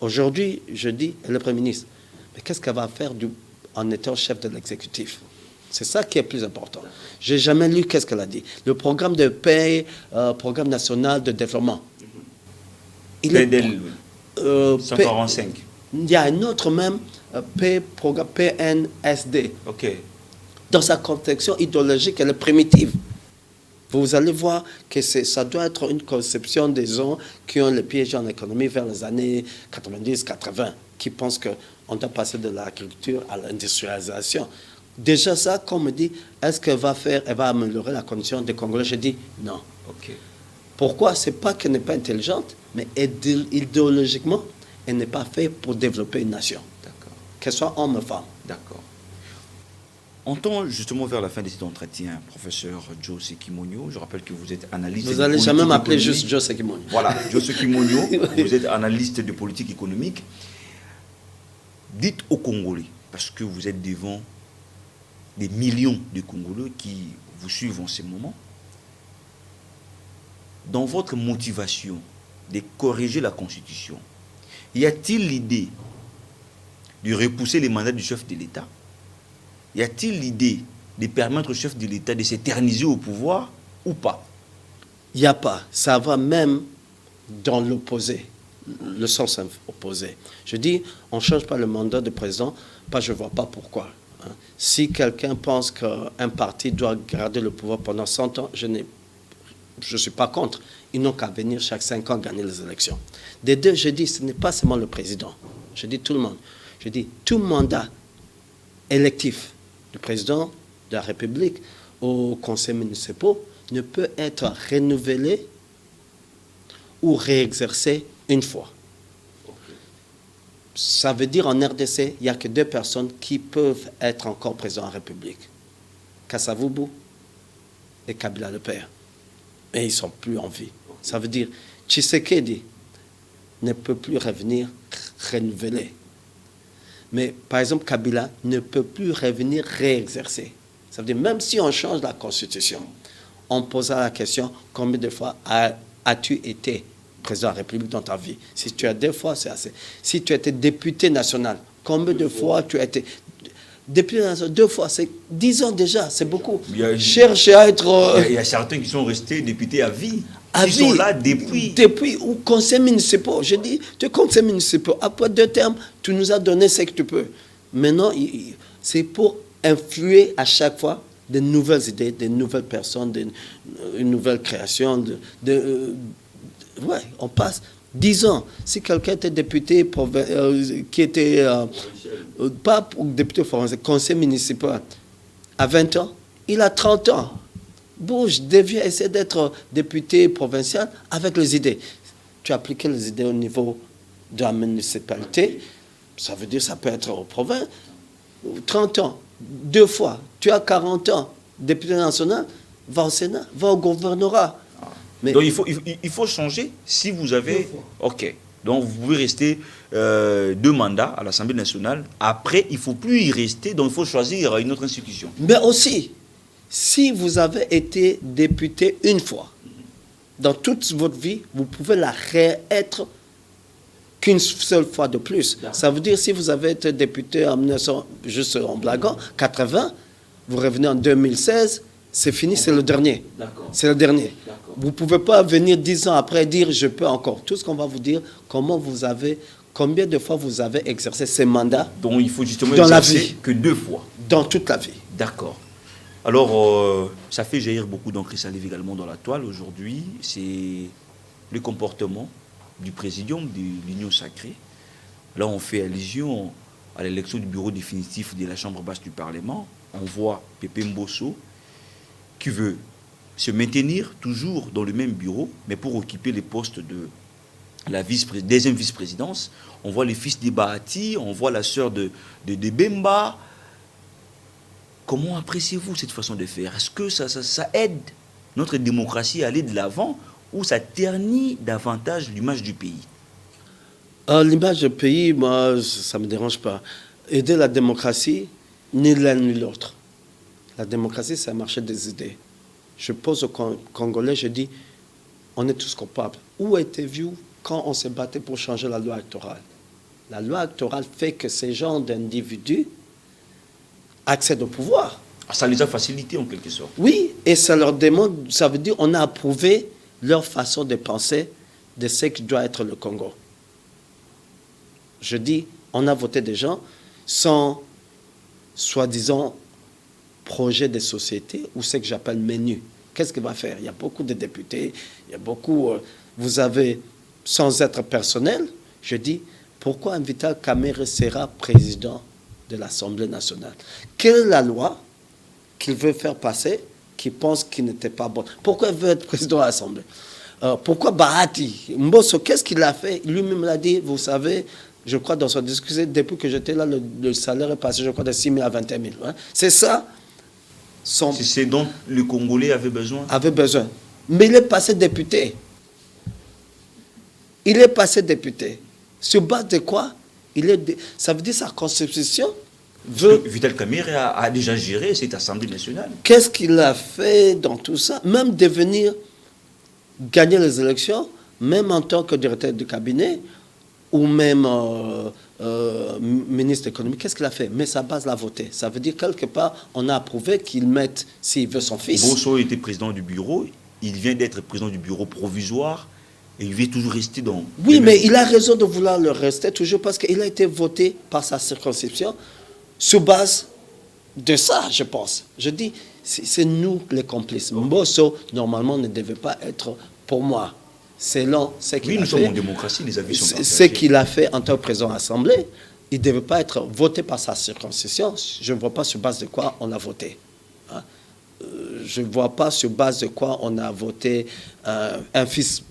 S2: Aujourd'hui, je dis, elle est Premier ministre. Mais qu'est-ce qu'elle va faire en étant chef de l'exécutif? C'est ça qui est plus important. Je n'ai jamais lu qu'est-ce qu'elle a dit. Le programme de paix, programme national de développement. Il est...
S1: 145.
S2: Il y a un autre même, programme PNSD.
S1: OK.
S2: Dans sa conception idéologique, elle est primitive. Vous allez voir que ça doit être une conception des gens qui ont les pieds en économie vers les années 90-80, qui pensent qu'on doit passer de l'agriculture à l'industrialisation. Déjà ça, quand on me dit, est-ce qu'elle va faire, elle va améliorer la condition des Congolais? Je dis non.
S1: OK.
S2: Pourquoi? Ce n'est pas qu'elle n'est pas intelligente, mais idéologiquement, elle n'est pas faite pour développer une nation.
S1: D'accord.
S2: Qu'elle soit homme ou femme.
S1: D'accord. On tend justement vers la fin de cet entretien, professeur Joe Sekimonyo. Je rappelle que vous êtes analyste.
S2: Vous n'allez jamais m'appeler juste Joe Sekimonyo.
S1: Voilà, Joe Sekimonyo. Vous êtes analyste de politique économique. Dites aux Congolais, parce que vous êtes devant des millions de Congolais qui vous suivent en ce moment, dans votre motivation de corriger la Constitution, y a-t-il l'idée de repousser les mandats du chef de l'État? Y a-t-il l'idée de permettre au chef de l'État de s'éterniser au pouvoir ou pas?
S2: Il n'y a pas. Ça va même dans l'opposé, le sens opposé. Je dis, on ne change pas le mandat de président, je ne vois pas pourquoi. Hein. Si quelqu'un pense qu'un parti doit garder le pouvoir pendant 100 ans, je ne suis pas contre. Ils n'ont qu'à venir chaque 5 ans gagner les élections. Des deux, je dis, ce n'est pas seulement le président. Je dis tout le monde. Je dis, tout mandat électif du président de la République au conseil municipal ne peut être renouvelé ou réexercé une fois. Ça veut dire en RDC, il n'y a que 2 personnes qui peuvent être encore président de la République. Kasavubu et Kabila le père. Mais ils ne sont plus en vie. Ça veut dire Tshisekedi ne peut plus revenir renouveler. Mais par exemple, Kabila ne peut plus revenir réexercer. Ça veut dire, même si on change la constitution, on posera la question, combien de fois as-tu été président de la République dans ta vie? Si tu as 2 fois, c'est assez. Si tu as été député national, combien de fois tu as été député national? 2 fois, c'est 10 ans déjà, c'est beaucoup. Cherche à être...
S1: Il y a certains qui sont restés députés à vie.
S2: Ils
S1: sont là depuis.
S2: Depuis, ou conseil municipal. Je dis, tu es conseil municipal. Après 2 termes, tu nous as donné ce que tu peux. Maintenant, c'est pour influer à chaque fois de nouvelles idées, de nouvelles personnes, une nouvelle création. Ouais, on passe 10 ans. Si quelqu'un était député, qui était pas député provincial, conseil municipal, à 20 ans, il a 30 ans. Bouge, devient essayer d'être député provincial avec les idées. Tu appliques les idées au niveau de la municipalité, ça veut dire ça peut être au province. 30 ans, 2 fois, tu as 40 ans, député national, va au Sénat, va au gouvernorat.
S1: Mais donc il faut changer si vous avez... Ok. Donc vous pouvez rester 2 mandats à l'Assemblée nationale. Après, il ne faut plus y rester, donc il faut choisir une autre institution.
S2: Mais aussi, si vous avez été député 1 fois, dans toute votre vie, vous pouvez la réêtre qu'une seule fois de plus. Ça veut dire si vous avez été député en 1900, juste en blaguant, 80, vous revenez en 2016, c'est fini, c'est le dernier. C'est le dernier. Vous ne pouvez pas venir 10 ans après et dire je peux encore. Tout ce qu'on va vous dire, combien de fois vous avez exercé ces mandats.
S1: Donc il faut justement
S2: dans
S1: exercer
S2: la vie,
S1: que 2 fois.
S2: Dans toute la vie.
S1: D'accord. Alors, ça fait jaillir beaucoup d'encre salive également dans la toile aujourd'hui. C'est le comportement du présidium de l'Union sacrée. Là, on fait allusion à l'élection du bureau définitif de la Chambre basse du Parlement. On voit Pépé Mbosso qui veut se maintenir toujours dans le même bureau, mais pour occuper les postes de la deuxième vice-présidence. On voit les fils de Bahati, on voit la sœur de Bemba. Comment appréciez-vous cette façon de faire? Est-ce que ça aide notre démocratie à aller de l'avant ou ça ternit davantage l'image du pays?
S2: L'image du pays, moi, ça ne me dérange pas. Aider la démocratie, ni l'un ni l'autre. La démocratie, c'est un marché des idées. Je pose aux Congolais, je dis, on est tous coupables. Où étiez-vous quand on s'est battu pour changer la loi électorale? La loi électorale fait que ces gens d'individus accèdent au pouvoir.
S1: Ça les a facilités en quelque sorte.
S2: Oui, et ça leur demande, ça veut dire on a approuvé leur façon de penser de ce qui doit être le Congo. Je dis, on a voté des gens sans, soi-disant, projet de société ou ce que j'appelle menu. Qu'est-ce qu'il va faire? Il y a beaucoup de députés, il y a beaucoup... vous avez, sans être personnel, je dis, pourquoi un Vital Kamerhe sera président de l'Assemblée nationale? Quelle est la loi qu'il veut faire passer qui pense qu'il n'était pas bonne? Pourquoi il veut être président de l'Assemblée? Pourquoi Bahati? Mbosso, qu'est-ce qu'il a fait? Lui-même l'a dit, vous savez, je crois dans son discours, depuis que j'étais là, le salaire est passé, je crois, de 6 000 à 21 000. Hein? C'est ça.
S1: C'est ce dont le Congolais avait besoin.
S2: Avait besoin. Mais il est passé député. Il est passé député. Sur base de quoi? Ça veut dire sa constitution veut...
S1: Vital Kamerhe a déjà géré cette Assemblée nationale.
S2: Qu'est-ce qu'il a fait dans tout ça? Même devenir, gagner les élections, même en tant que directeur de cabinet, ou même ministre économique, qu'est-ce qu'il a fait? Mais sa base l'a voté. Ça veut dire quelque part, on a approuvé qu'il mette, s'il veut, son fils.
S1: Mbosso était président du bureau, il vient d'être président du bureau provisoire, et il veut toujours rester dans...
S2: Oui, mais il a raison de vouloir le rester toujours parce qu'il a été voté par sa circonscription sur base de ça, je pense. Je dis, c'est nous les complices. Mbosso, normalement, ne devait pas être, pour moi, selon ce qu'il a fait.
S1: Oui, nous sommes en démocratie, les avis sont partagés.
S2: Ce qu'il a fait en tant que président de l'Assemblée, il ne devait pas être voté par sa circonscription. Je ne vois pas sur base de quoi on a voté. Hein? Je ne vois pas sur base de quoi on a voté un fils,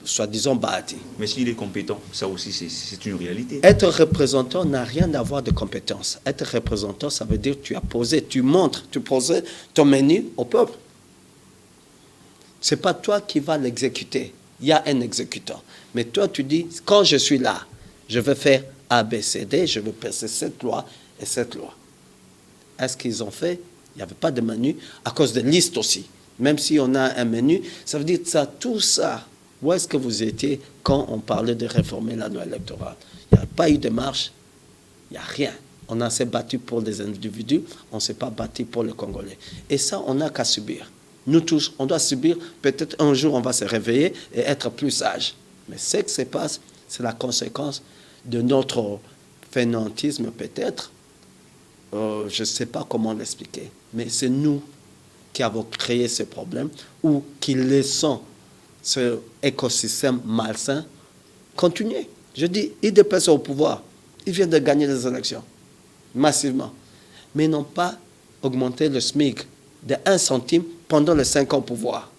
S2: soi-disant, Bahati.
S1: Mais s'il est compétent, ça aussi, c'est une réalité.
S2: Être représentant n'a rien à voir de compétence. Être représentant, ça veut dire que tu as posé, tu montres, tu poses ton menu au peuple. Ce n'est pas toi qui vas l'exécuter. Il y a un exécutant. Mais toi, tu dis, quand je suis là, je veux faire A, B, C, D, je veux passer cette loi et cette loi. Est-ce qu'ils ont fait? Il n'y avait pas de menu, à cause de listes aussi. Même si on a un menu, ça veut dire ça, tout ça. Où est-ce que vous étiez quand on parlait de réformer la loi électorale? Il n'y a pas eu de marche, il n'y a rien. On s'est battu pour des individus, on ne s'est pas battu pour le Congolais. Et ça, on n'a qu'à subir. Nous tous, on doit subir. Peut-être un jour, on va se réveiller et être plus sage. Mais ce qui se passe, c'est la conséquence de notre fainéantisme, peut-être. Je ne sais pas comment l'expliquer. Mais c'est nous qui avons créé ce problème ou qui laissons ce écosystème malsain continuer. Je dis, IDPS au pouvoir. Ils viennent de gagner les élections, massivement. Mais ils n'ont pas augmenté le SMIC de 1 centime pendant les 5 ans au pouvoir.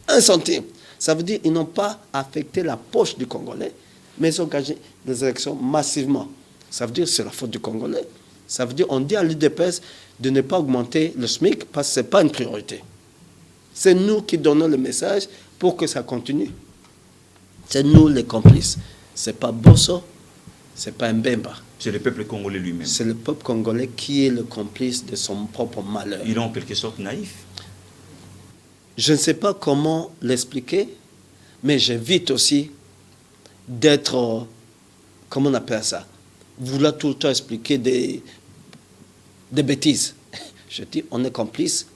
S2: 1 centime. Ça veut dire qu'ils n'ont pas affecté la poche du Congolais, mais ils ont gagné les élections massivement. Ça veut dire que c'est la faute du Congolais. Ça veut dire qu'on dit à l'UDPS de ne pas augmenter le SMIC parce que ce n'est pas une priorité. C'est nous qui donnons le message pour que ça continue. C'est nous les complices. Ce n'est pas Bosso, ce n'est pas Mbemba.
S1: C'est le peuple congolais lui-même.
S2: C'est le peuple congolais qui est le complice de son propre malheur.
S1: Il est en quelque sorte naïf.
S2: Je ne sais pas comment l'expliquer, mais j'évite aussi d'être, comment on appelle ça, vouloir tout le temps expliquer des bêtises. Je dis, on est complice,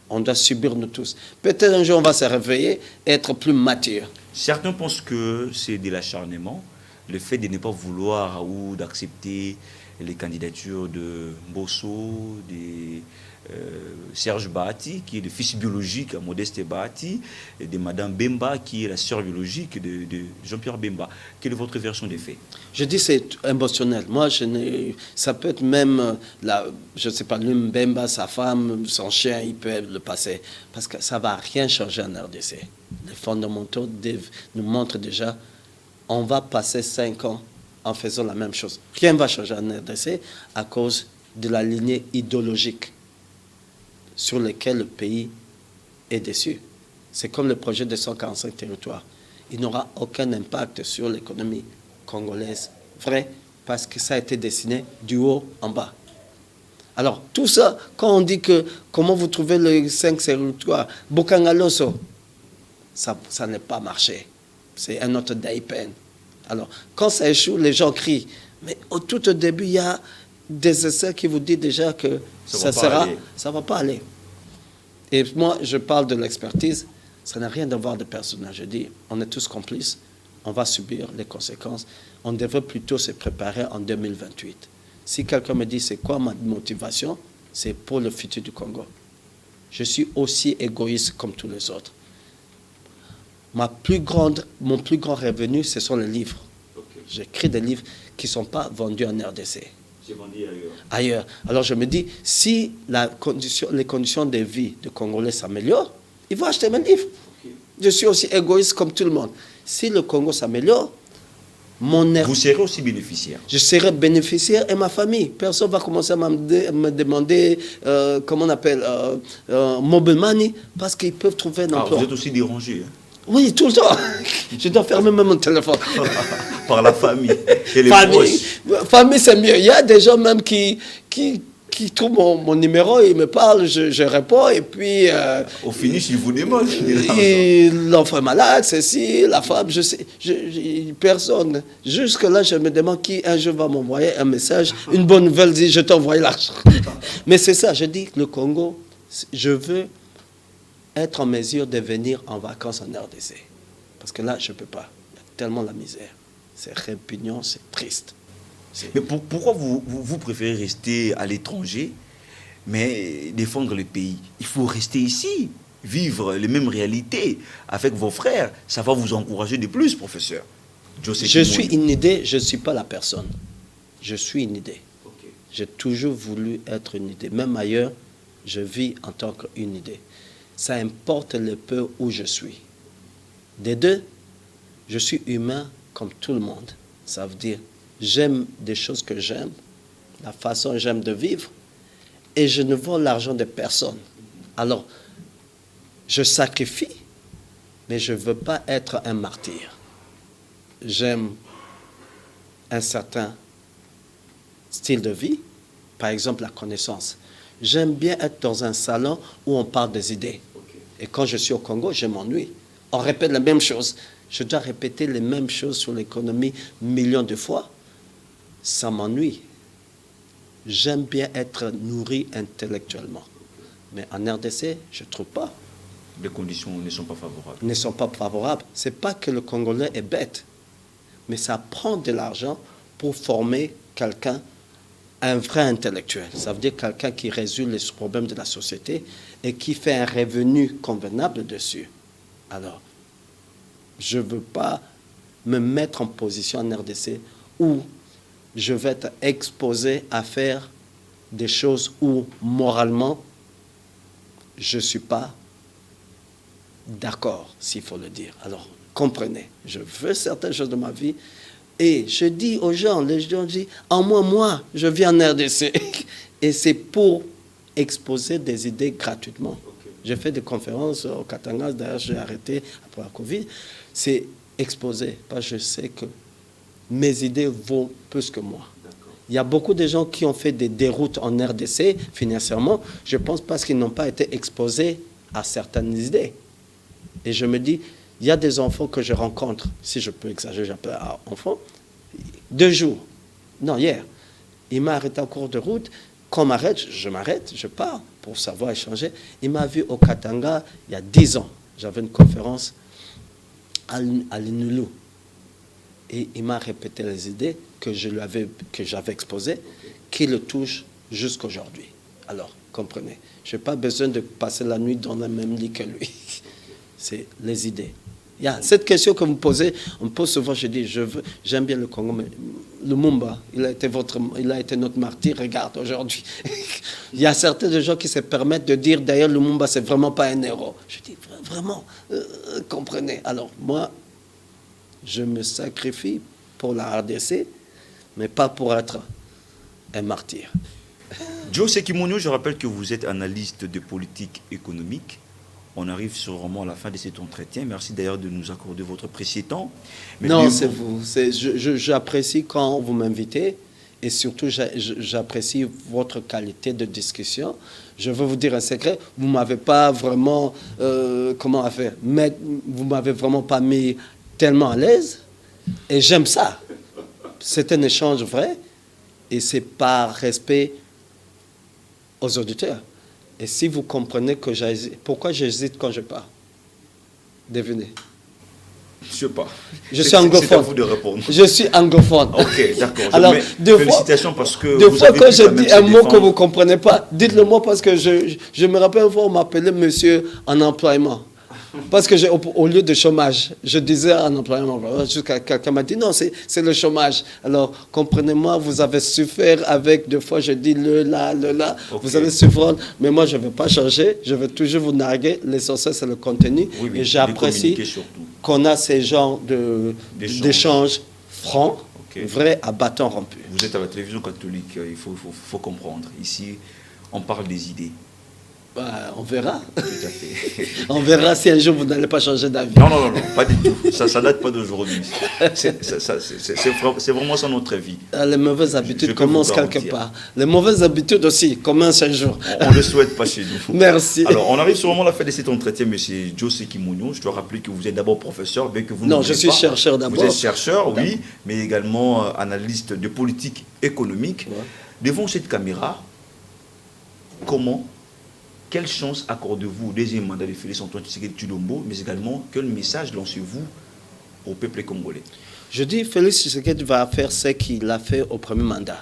S2: on doit subir nous tous. Peut-être un jour on va se réveiller et être plus mature.
S1: Certains pensent que c'est de l'acharnement, le fait de ne pas vouloir ou d'accepter les candidatures de Bosso, de Serge Bahati, qui est le fils biologique à Modeste Bahati, et de Madame Bemba, qui est la sœur biologique de Jean-Pierre Bemba. Quelle est votre version des faits?
S2: Je dis c'est émotionnel. Moi, ça peut être même, je ne sais pas, Bemba, sa femme, son chien, ils peuvent le passer. Parce que ça ne va rien changer en RDC. Les fondamentaux nous montrent déjà, on va passer 5 ans en faisant la même chose. Rien ne va changer en RDC à cause de la lignée idéologique sur lequel le pays est déçu. C'est comme le projet de 145 territoires. Il n'aura aucun impact sur l'économie congolaise, vrai, parce que ça a été dessiné du haut en bas. Alors, tout ça, quand on dit que, comment vous trouvez les 5 territoires, Bokangaloso, ça n'a pas marché. C'est un autre Daipen. Alors, quand ça échoue, les gens crient. Mais tout au début, il y a des essais qui vous disent déjà que ça ne va pas aller. Et moi, je parle de l'expertise. Ça n'a rien à voir de personnage. Je dis, on est tous complices. On va subir les conséquences. On devrait plutôt se préparer en 2028. Si quelqu'un me dit, c'est quoi ma motivation? C'est pour le futur du Congo. Je suis aussi égoïste comme tous les autres. Mon plus grand revenu, ce sont les livres. Okay. J'écris des livres qui ne sont pas vendus en RDC.
S1: C'est vendu
S2: ailleurs. Alors je me dis, si les conditions de vie des Congolais s'améliorent, ils vont acheter mes livres. Okay. Je suis aussi égoïste comme tout le monde. Si le Congo s'améliore,
S1: vous serez aussi bénéficiaire.
S2: Je serai bénéficiaire et ma famille. Personne va commencer à me demander, comment on appelle, mobile money, parce qu'ils peuvent trouver un emploi.
S1: Vous êtes aussi dérangé. Hein?
S2: Oui, tout le temps. Je dois fermer même mon téléphone.
S1: Par la famille et les proches.
S2: Famille, c'est mieux. Il y a des gens même qui trouvent mon numéro, ils me parlent, je réponds, et puis...
S1: Au finish, ils vous demandent.
S2: L'enfant est malade, ceci, la femme, je sais, personne. Jusque-là, je me demande qui un jour va m'envoyer un message, une bonne nouvelle, dit, je t'envoie l'argent. Mais c'est ça, je dis que le Congo, je veux être en mesure de venir en vacances en RDC. Parce que là, je ne peux pas. Il y a tellement la misère. C'est répugnant, c'est triste.
S1: Mais pourquoi vous préférez rester à l'étranger, mais défendre le pays? Il faut rester ici, vivre les mêmes réalités avec vos frères. Ça va vous encourager de plus, professeur.
S2: Je suis une idée, je ne suis pas la personne. Je suis une idée. Okay. J'ai toujours voulu être une idée. Même ailleurs, je vis en tant qu'une idée. Ça importe le peu où je suis. Des deux, je suis humain comme tout le monde. Ça veut dire, j'aime des choses que j'aime, la façon dont j'aime de vivre, et je ne vole l'argent de personne. Alors, je sacrifie Mais je ne veux pas être un martyr. J'aime un certain style de vie, par exemple la connaissance. J'aime bien être dans un salon où on parle des idées. Et quand je suis au Congo, je m'ennuie. On répète la même chose. Je dois répéter les mêmes choses sur l'économie millions de fois. Ça m'ennuie. J'aime bien être nourri intellectuellement. Mais en RDC, je ne trouve pas.
S1: Les conditions ne sont pas favorables.
S2: Ne sont pas favorables. Ce n'est pas que le Congolais est bête, mais ça prend de l'argent pour former quelqu'un, un vrai intellectuel. Ça veut dire quelqu'un qui résout les problèmes de la société et qui fait un revenu convenable dessus. Alors, je ne veux pas me mettre en position en RDC où je vais être exposé à faire des choses où, moralement, je ne suis pas d'accord, s'il faut le dire. Alors, comprenez, je veux certaines choses de ma vie et je dis aux gens, les gens disent, en moi, je viens en RDC. Et c'est pour exposer des idées gratuitement. J'ai fait des conférences au Katanga, d'ailleurs j'ai arrêté après la Covid. C'est exposer, parce que je sais que mes idées vont plus que moi. Il y a beaucoup de gens qui ont fait des déroutes en RDC financièrement, je pense parce qu'ils n'ont pas été exposés à certaines idées. Et je me dis, il y a des enfants que je rencontre, si je peux exagérer, j'appelle enfants, 2 jours, non, hier, il m'a arrêté en cours de route. Quand on m'arrête, je pars pour savoir échanger. Il m'a vu au Katanga il y a 10 ans. J'avais une conférence à l'Inulu. Et il m'a répété les idées que j'avais exposées, qui le touchent jusqu'aujourd'hui. Alors, comprenez, je n'ai pas besoin de passer la nuit dans le même lit que lui. C'est les idées. Il y a cette question que vous me posez, on me pose souvent, je dis, j'aime bien le Congo, mais Lumumba, il a été notre martyr, regarde, aujourd'hui. Il y a certains gens qui se permettent de dire, d'ailleurs, Lumumba, c'est vraiment pas un héros. Je dis, vraiment, comprenez. Alors, moi, je me sacrifie pour la RDC, mais pas pour être un martyr.
S1: José Kimonyo, je rappelle que vous êtes analyste de politique économique. On arrive sûrement à la fin de cet entretien. Merci d'ailleurs de nous accorder votre précieux temps. Mais
S2: non, c'est vous. J'apprécie quand vous m'invitez et surtout j'apprécie votre qualité de discussion. Je veux vous dire un secret, vous ne m'avez pas vraiment, mais vous ne m'avez vraiment pas mis tellement à l'aise et j'aime ça. C'est un échange vrai et c'est par respect aux auditeurs. Et si vous comprenez que j'hésite, pourquoi j'hésite quand je parle? Devinez.
S1: Je ne sais pas.
S2: Je suis anglophone.
S1: C'est à vous de répondre.
S2: Je suis anglophone.
S1: Ok, d'accord.
S2: Alors,
S1: félicitations parce que
S2: des fois quand je dis un mot que vous ne comprenez pas, dites-le moi parce que je me rappelle une fois, on m'appelait monsieur en emploiement. Parce que au lieu de chômage, je disais en employement. Jusqu'à quelqu'un m'a dit non, c'est le chômage. Alors, comprenez-moi, vous avez souffert avec, deux fois je dis le là. Okay. Vous avez souffert, mais moi je ne veux pas changer. Je veux toujours vous narguer. L'essentiel, c'est le contenu. Oui, et j'apprécie qu'on a ces genres d'échanges francs, vrais, à bâton rompu.
S1: Vous êtes à la télévision catholique, il faut comprendre. Ici, on parle des idées.
S2: On verra.
S1: Tout à fait.
S2: On verra si un jour vous n'allez pas changer d'avis.
S1: Non, pas du tout. Ça ne date pas d'aujourd'hui. C'est vraiment ça notre vie.
S2: Les mauvaises habitudes commencent quelque part. Les mauvaises habitudes aussi commencent un jour.
S1: On ne le souhaite pas chez nous.
S2: Merci.
S1: Alors, on arrive sûrement à la fin de cet entretien, M. José Kimonyo. Je dois rappeler que vous êtes d'abord professeur, bien que vous
S2: non, je suis chercheur d'abord.
S1: Vous êtes chercheur, oui, mais également analyste de politique économique. Ouais. Devant cette caméra, quelle chance accordez-vous au deuxième mandat de Félix Antoine Tshisekedi Tshilombo, mais également quel message lancez-vous au peuple congolais?
S2: Je dis Félix Tshisekedi va faire ce qu'il a fait au premier mandat.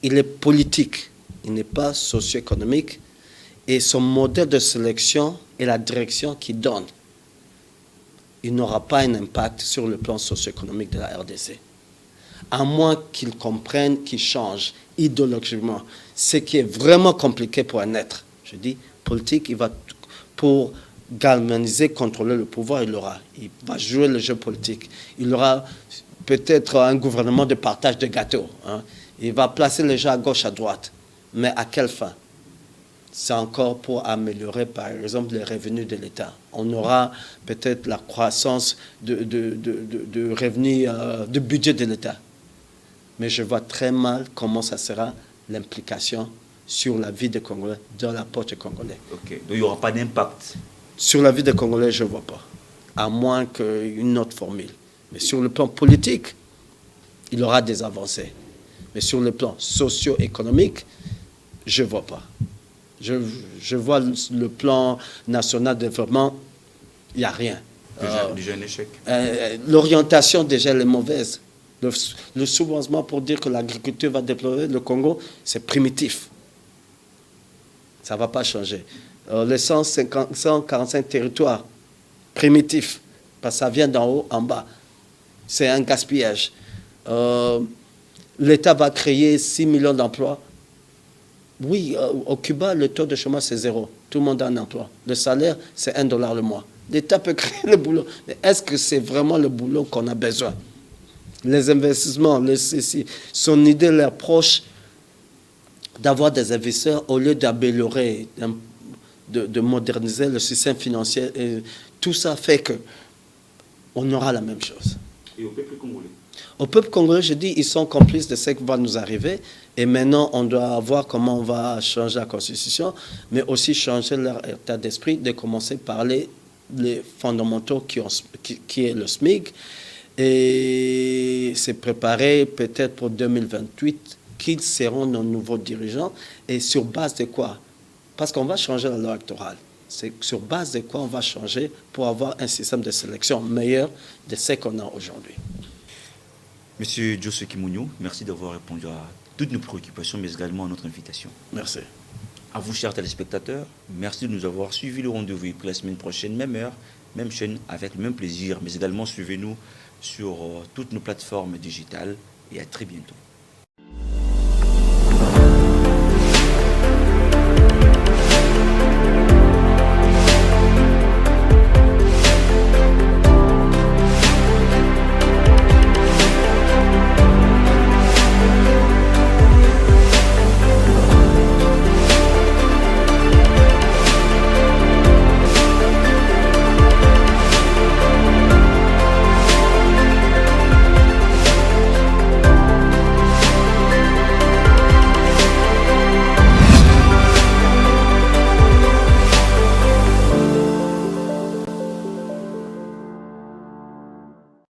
S2: Il est politique, il n'est pas socio-économique, et son modèle de sélection et la direction qu'il donne, il n'aura pas un impact sur le plan socio-économique de la RDC. À moins qu'il comprenne, qu'il change idéologiquement, ce qui est vraiment compliqué pour un être. Je dis, politique, il va, pour galvaniser, contrôler le pouvoir, il va jouer le jeu politique. Il aura peut-être un gouvernement de partage de gâteaux. Hein. Il va placer les gens à gauche, à droite. Mais à quelle fin? c'est encore pour améliorer, par exemple, les revenus de l'État. On aura peut-être la croissance de revenus, du budget de l'État. Mais je vois très mal comment ça sera l'implication sur la vie des Congolais, dans la poche des Congolais.
S1: Ok, donc il n'y aura pas d'impact.
S2: Sur la vie des Congolais, je ne vois pas, à moins qu'une autre formule. Mais sur le plan politique, il y aura des avancées. Mais sur le plan socio-économique, je ne vois pas. Je vois le plan national de développement, il n'y a rien.
S1: Déjà un échec.
S2: L'orientation, déjà, elle est mauvaise. Le soubassement pour dire que l'agriculture va déployer le Congo, c'est primitif. Ça ne va pas changer. Les 145 territoires, primitifs, parce que ça vient d'en haut en bas. C'est un gaspillage. L'État va créer 6 millions d'emplois. Oui, au Cuba, le taux de chômage, c'est 0. Tout le monde a un emploi. Le salaire, c'est $1 le mois. L'État peut créer le boulot. Mais est-ce que c'est vraiment le boulot qu'on a besoin? Les investissements, son idée, leur proche, d'avoir des investisseurs au lieu d'améliorer, de moderniser le système financier. Et tout ça fait qu'on aura la même chose.
S1: Et au peuple congolais? Au
S2: peuple congolais, je dis, ils sont complices de ce qui va nous arriver. Et maintenant, on doit voir comment on va changer la Constitution, mais aussi changer leur état d'esprit, de commencer par les fondamentaux qui est le SMIC. Et c'est préparé peut-être pour 2028 qu'ils seront nos nouveaux dirigeants. Et sur base de quoi? Parce qu'on va changer la loi électorale. C'est sur base de quoi on va changer pour avoir un système de sélection meilleur de ce qu'on a aujourd'hui.
S1: Monsieur Joseph Kimunyu, merci d'avoir répondu à toutes nos préoccupations, mais également à notre invitation.
S2: Merci.
S1: À vous, chers téléspectateurs, merci de nous avoir suivis. Le rendez-vous est pris la semaine prochaine, même heure, même chaîne, avec le même plaisir. Mais également, suivez-nous sur toutes nos plateformes digitales et à très bientôt.